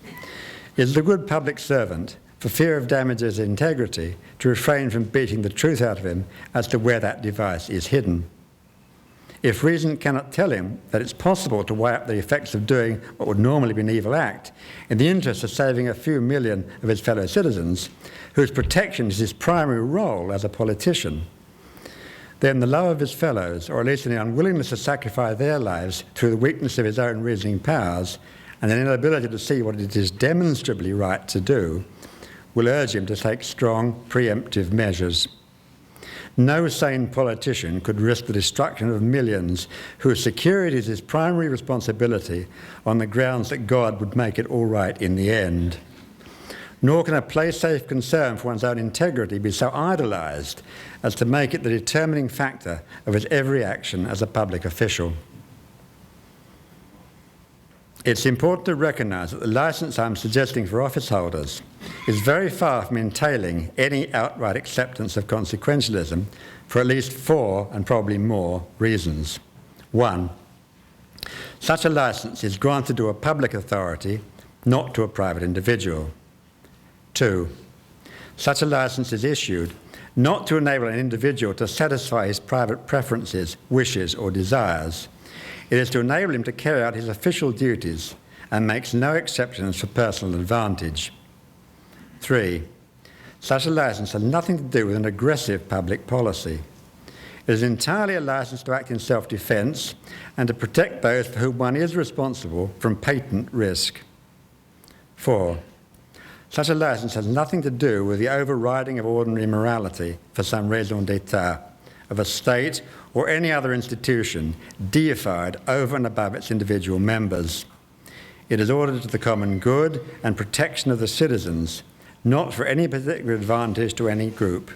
is the good public servant, for fear of damaging his integrity, to refrain from beating the truth out of him as to where that device is hidden? If reason cannot tell him that it's possible to weigh up the effects of doing what would normally be an evil act in the interest of saving a few million of his fellow citizens, whose protection is his primary role as a politician, then the love of his fellows, or at least the unwillingness to sacrifice their lives through the weakness of his own reasoning powers and an inability to see what it is demonstrably right to do, will urge him to take strong preemptive measures. No sane politician could risk the destruction of millions whose security is his primary responsibility on the grounds that God would make it all right in the end. Nor can a place-safe concern for one's own integrity be so idolised as to make it the determining factor of his every action as a public official. It's important to recognise that the licence I'm suggesting for office holders is very far from entailing any outright acceptance of consequentialism for at least 4 and probably more reasons. 1, such a licence is granted to a public authority, not to a private individual. 2, such a licence is issued not to enable an individual to satisfy his private preferences, wishes or desires. It is to enable him to carry out his official duties and makes no exceptions for personal advantage. 3, such a licence has nothing to do with an aggressive public policy. It is entirely a licence to act in self-defence and to protect those for whom one is responsible from patent risk. 4, such a licence has nothing to do with the overriding of ordinary morality for some raison d'etat of a state or any other institution deified over and above its individual members. It is ordered to the common good and protection of the citizens, not for any particular advantage to any group,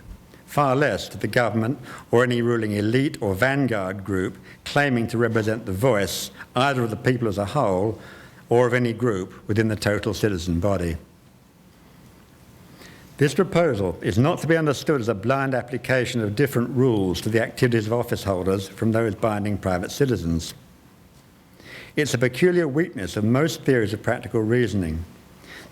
far less to the government or any ruling elite or vanguard group claiming to represent the voice either of the people as a whole or of any group within the total citizen body. This proposal is not to be understood as a blind application of different rules to the activities of office holders from those binding private citizens. It's a peculiar weakness of most theories of practical reasoning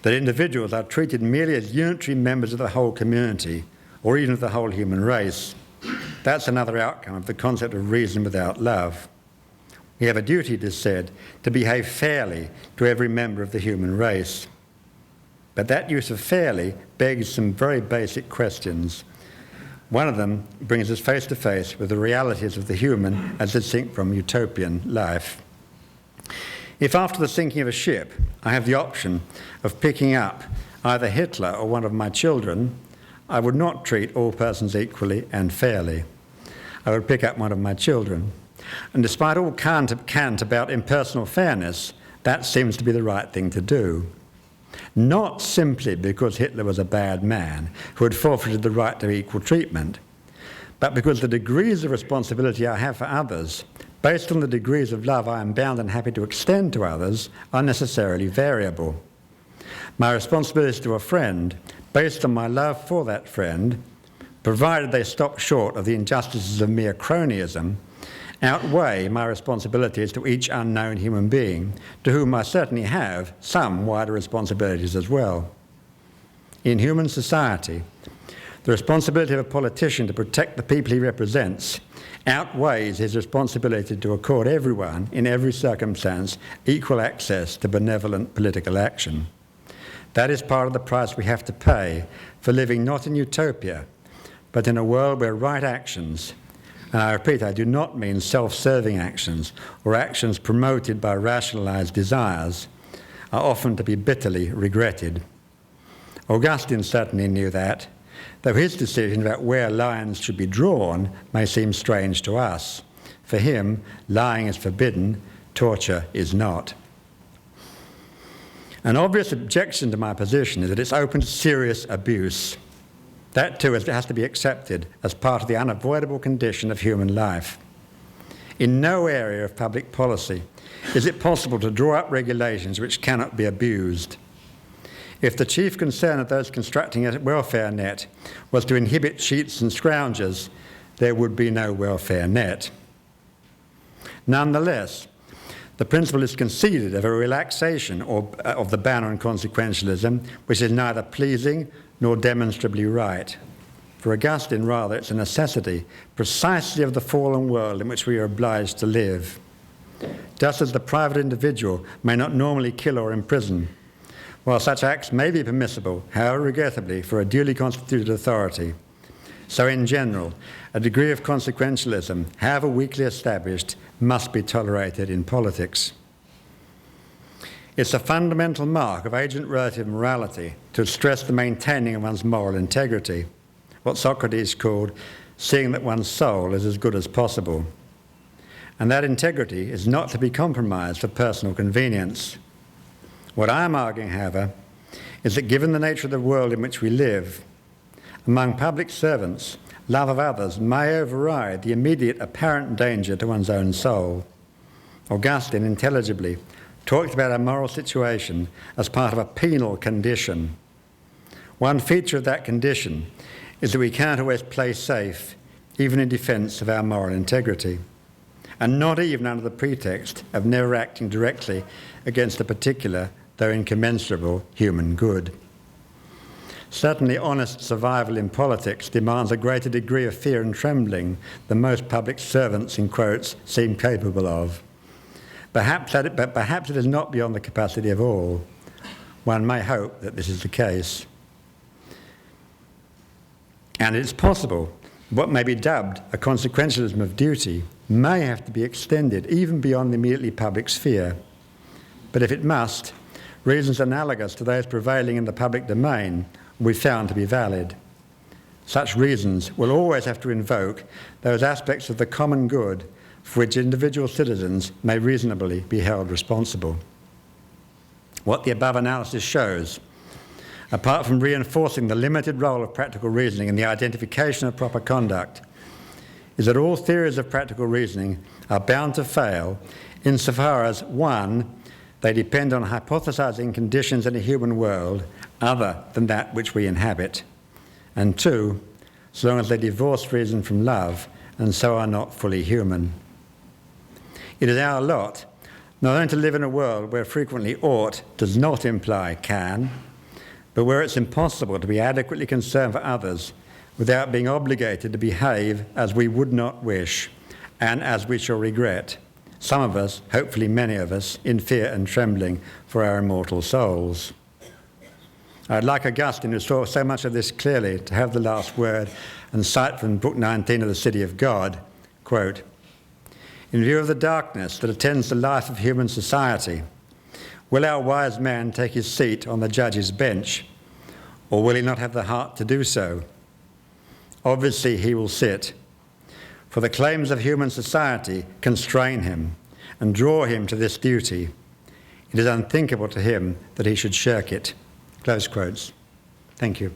that individuals are treated merely as unitary members of the whole community or even of the whole human race. That's another outcome of the concept of reason without love. We have a duty, it is said, to behave fairly to every member of the human race. But that use of fairly begs some very basic questions. One of them brings us face to face with the realities of the human as distinct from utopian life. If after the sinking of a ship I have the option of picking up either Hitler or one of my children, I would not treat all persons equally and fairly. I would pick up one of my children. And despite all cant about impersonal fairness, that seems to be the right thing to do. Not simply because Hitler was a bad man who had forfeited the right to equal treatment, but because the degrees of responsibility I have for others, based on the degrees of love I am bound and happy to extend to others, are necessarily variable. My responsibilities to a friend, based on my love for that friend, provided they stop short of the injustices of mere cronyism, outweigh my responsibilities to each unknown human being, to whom I certainly have some wider responsibilities as well. In human society, the responsibility of a politician to protect the people he represents outweighs his responsibility to accord everyone, in every circumstance, equal access to benevolent political action. That is part of the price we have to pay for living not in utopia, but in a world where right actions, and I repeat, I do not mean self-serving actions or actions promoted by rationalized desires, are often to be bitterly regretted. Augustine certainly knew that, though his decision about where lines should be drawn may seem strange to us. For him, lying is forbidden, torture is not. An obvious objection to my position is that it's open to serious abuse. That too has to be accepted as part of the unavoidable condition of human life. In no area of public policy is it possible to draw up regulations which cannot be abused. If the chief concern of those constructing a welfare net was to inhibit cheats and scroungers, there would be no welfare net. Nonetheless, the principle is conceded of a relaxation of the ban on consequentialism, which is neither pleasing nor demonstrably right. For Augustine, rather, it's a necessity precisely of the fallen world in which we are obliged to live. Just as the private individual may not normally kill or imprison, while such acts may be permissible, however regrettably, for a duly constituted authority, so in general, a degree of consequentialism, however weakly established, must be tolerated in politics. It's a fundamental mark of agent-relative morality to stress the maintaining of one's moral integrity, what Socrates called seeing that one's soul is as good as possible. And that integrity is not to be compromised for personal convenience. What I am arguing, however, is that given the nature of the world in which we live, among public servants, love of others may override the immediate apparent danger to one's own soul. Augustine, intelligibly, talked about our moral situation as part of a penal condition. One feature of that condition is that we can't always play safe, even in defence of our moral integrity, and not even under the pretext of never acting directly against a particular, though incommensurable, human good. Certainly honest survival in politics demands a greater degree of fear and trembling than most public servants, in quotes, seem capable of. But perhaps it is not beyond the capacity of all. One may hope that this is the case. And it's possible what may be dubbed a consequentialism of duty may have to be extended even beyond the immediately public sphere. But if it must, reasons analogous to those prevailing in the public domain will be found to be valid. Such reasons will always have to invoke those aspects of the common good for which individual citizens may reasonably be held responsible. What the above analysis shows, apart from reinforcing the limited role of practical reasoning in the identification of proper conduct, is that all theories of practical reasoning are bound to fail insofar as, one, they depend on hypothesizing conditions in a human world other than that which we inhabit, and two, so long as they divorce reason from love and so are not fully human. It is our lot not only to live in a world where frequently ought does not imply can, but where it's impossible to be adequately concerned for others without being obligated to behave as we would not wish and as we shall regret, some of us, hopefully many of us, in fear and trembling for our immortal souls. I'd like Augustine, who saw so much of this clearly, to have the last word and cite from Book 19 of the City of God, quote, "In view of the darkness that attends the life of human society, will our wise man take his seat on the judge's bench, or will he not have the heart to do so? Obviously he will sit, for the claims of human society constrain him and draw him to this duty. It is unthinkable to him that he should shirk it." Close quotes. Thank you.